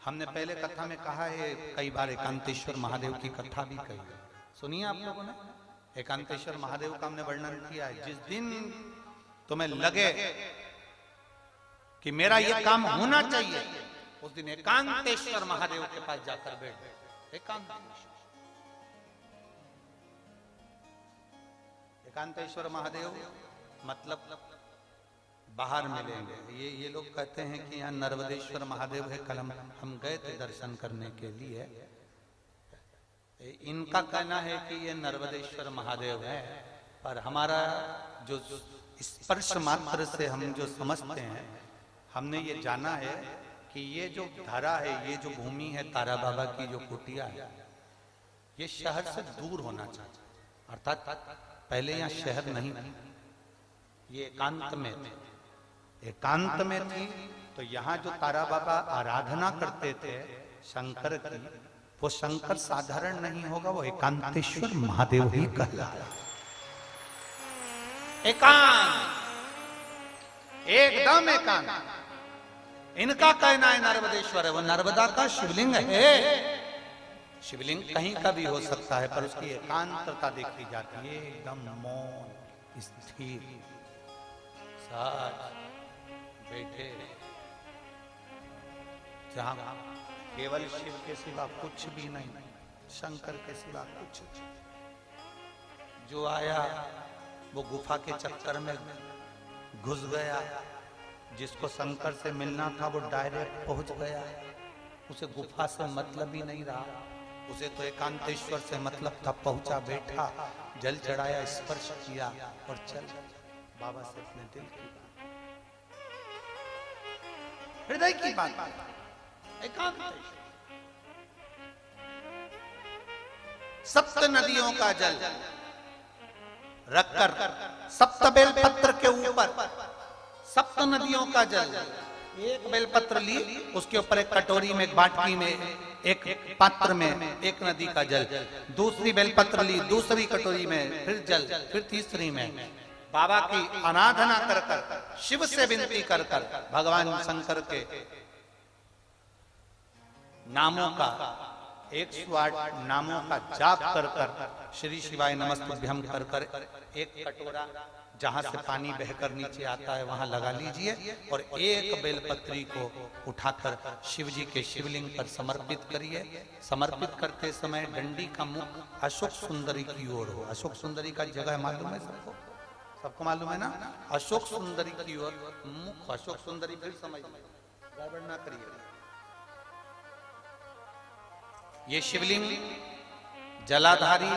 हमने पहले कथा में कहा है, कई बार एकांतेश्वर महादेव की कथा भी कही है, सुनिए आप लोगों ने। एकांतेश्वर महादेव का हमने वर्णन किया है। जिस दिन तुम्हें लगे कि मेरा ये काम होना चाहिए, उस दिन एकांतेश्वर महादेव के पास जाकर बैठ। एकांतेश्वर महादेव मतलब बाहर मिलेंगे। ये लोग कहते हैं कि यहाँ नर्मदेश्वर महादेव है, कल हम गए थे दर्शन करने के लिए। इनका कहना है कि ये नर्मदेश्वर महादेव है, पर हमारा जो स्पर्श मात्र से हम जो समझते हैं, हमने ये जाना है कि ये जो धरा है, ये जो भूमि है तारा बाबा की जो कुटिया है, ये शहर से दूर होना चाहिए। अर्थात पहले यहाँ शहर नहीं थी, ये एकांत में थी। एकांत में थी तो यहाँ जो तारा बाबा आराधना करते थे शंकर की, वो शंकर साधारण नहीं होगा, वो एकांतेश्वर महादेव ही कहलाता है। एकांत, एकदम एकांत। इनका कहना है नर्मदेश्वर है, वो नर्मदा का शिवलिंग है। शिवलिंग कहीं का भी हो सकता है, पर उसकी एकांतता देखी जाती है, एकदम मौन स्थिर साथ बैठे, जहां केवल शिव के सिवा कुछ भी नहीं, शंकर के सिवा कुछ। जो आया वो गुफा के चक्कर में घुस गया, जिसको शंकर से मिलना था वो डायरेक्ट पहुंच गया, उसे गुफा से मतलब ही नहीं रहा, उसे तो एकांतेश्वर से मतलब था। पहुंचा, बैठा, जल चढ़ाया, स्पर्श किया और चल बाबा से अपने दिल की बात, हृदय की बात, एकांतेश्वर। सप्त नदियों का जल रखकर, सप्त बेलपत्र के ऊपर सप्त नदियों का जल, एक बेलपत्र ली, उसके ऊपर एक कटोरी में, एक बाटली में, एक पात्र में एक नदी का जल, दूसरी बेलपत्र ली, दूसरी कटोरी में फिर जल, फिर तीसरी में बाबा की आराधना कर कर, शिव से विनती कर कर, भगवान शंकर के नामों का 108 नामों का जाप कर कर, श्री शिवाय नमस्तुभ्यम कर कर, एक कटोरा जहां से पानी बहकर नीचे आता है वहां लगा लीजिए और एक बेलपत्री को उठाकर शिव जी के शिवलिंग पर समर्पित करिए। समर्पित करते समय डंडी का मुख अशोक सुंदरी की ओर हो। अशोक सुंदरी का जगह मालूम है सबको? सबको मालूम है ना? अशोक सुंदरी की ओर मुख, अशोक सुंदरी फिर समझ गड़बड़ ना करिए। ये शिवलिंग जलाधारी,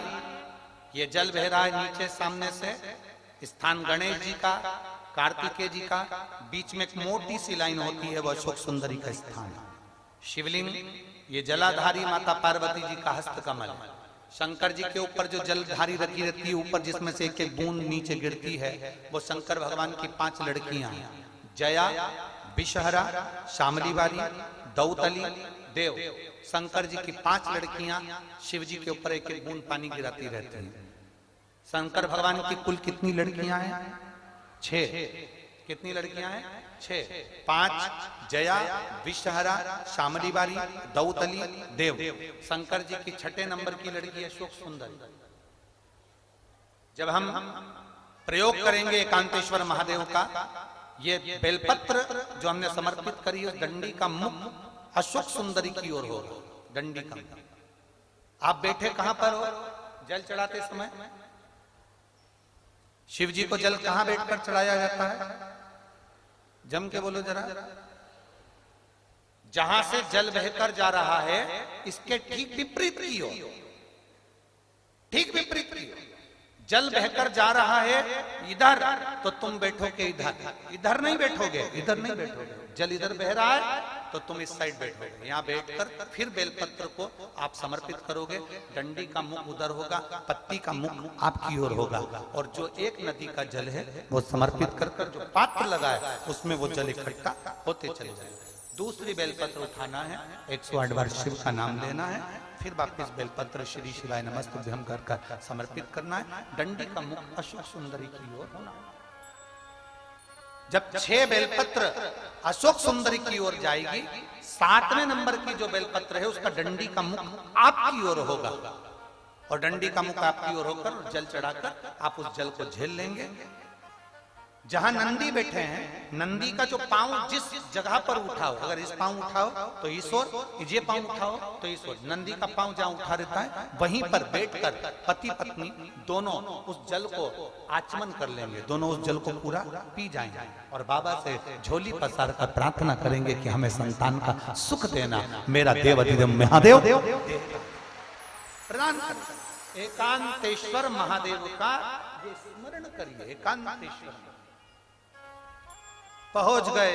ये जल बह रहा है नीचे सामने से, स्थान गणेश जी का, कार्तिकेय जी का, बीच में एक मोटी सी लाइन होती है, वो अशोक सुंदरी का स्थान है। शिवलिंग ये जलाधारी माता पार्वती जी का हस्तकमल, शंकर जी के ऊपर जो जलधारी रखी रहती है, ऊपर जिसमें से एक एक बूंद नीचे गिरती है, वो शंकर भगवान की 5 लड़कियां हैं, जया, विषहरा, शामली वाली, दौतली, देव। शंकर जी की 5 लड़कियां शिव जी के ऊपर एक एक बूंद पानी गिराती रहती हैं। शंकर भगवान की कुल कितनी लड़कियां हैं? 6। कितनी लड़कियां हैं? 6। 5 जया, विषहरा, शामली वाली, दौतली, देव। शंकर जी की 6 नंबर की लड़की अशोक सुंदरी। जब हम प्रयोग करेंगे एकांतेश्वर महादेव का, ये बेलपत्र जो हमने समर्पित करी है, डंडी का मुख अशोक सुंदरी की ओर होगा। डंडी का, आप बैठे कहां पर हो? जल चढ़ाते समय शिव जी को जल कहां बैठकर चढ़ाया जाता है? जम के बोलो जरा। जहां से जल बहकर जा रहा है, इसके ठीक विपरीत की ओर, ठीक विपरीत की ओर जल बहकर जा रहा है इधर, तो तुम बैठोगे इधर, इधर नहीं बैठोगे, इधर नहीं बैठोगे। जल इधर बह रहा है तो तुम इस साइड बैठोगे। यहाँ बैठकर फिर बेलपत्र को आप समर्पित करोगे। डंडी का मुख उधर होगा, पत्ती का मुख आपकी ओर होगा, और जो एक नदी का जल है वो समर्पित कर कर जो पात्र लगा है उसमें वो जल इकट्ठा होते चले जाएगा। दूसरी बेलपत्र उठाना है, 108 बार शिव का नाम लेना है, फिर वापिस बेलपत्र श्री शिवाय नमस्तुभ्यम कर कर समर्पित करना है। डंडी का मुख अशोक सुंदरी की ओर होना। जब 6 बेलपत्र अशोक सुंदरी की ओर जाएगी, 7वें नंबर की जो बेलपत्र है उसका डंडी का मुख आपकी ओर होगा और डंडी का मुख आपकी ओर होकर जल चढ़ाकर आप उस जल को झेल लेंगे। जहां नंदी बैठे हैं, नंदी का जो पांव जिस जगह पर उठाओ, अगर इस पांव उठाओ तो इस ओर, ये पांव उठाओ तो इस ओर, नंदी का पांव जहां उठा रहता है वहीं पर बैठकर पति पत्नी दोनों उस जल को आचमन कर लेंगे, दोनों उस जल को पूरा पी जाएंगे और बाबा से झोली पसार कर प्रार्थना करेंगे कि हमें संतान का सुख देना, मेरा देवाधिदेव महादेव प्रदान कर। एकांतेश्वर महादेव का ये स्मरण करिए। एकांतेश्वर पहुंच गए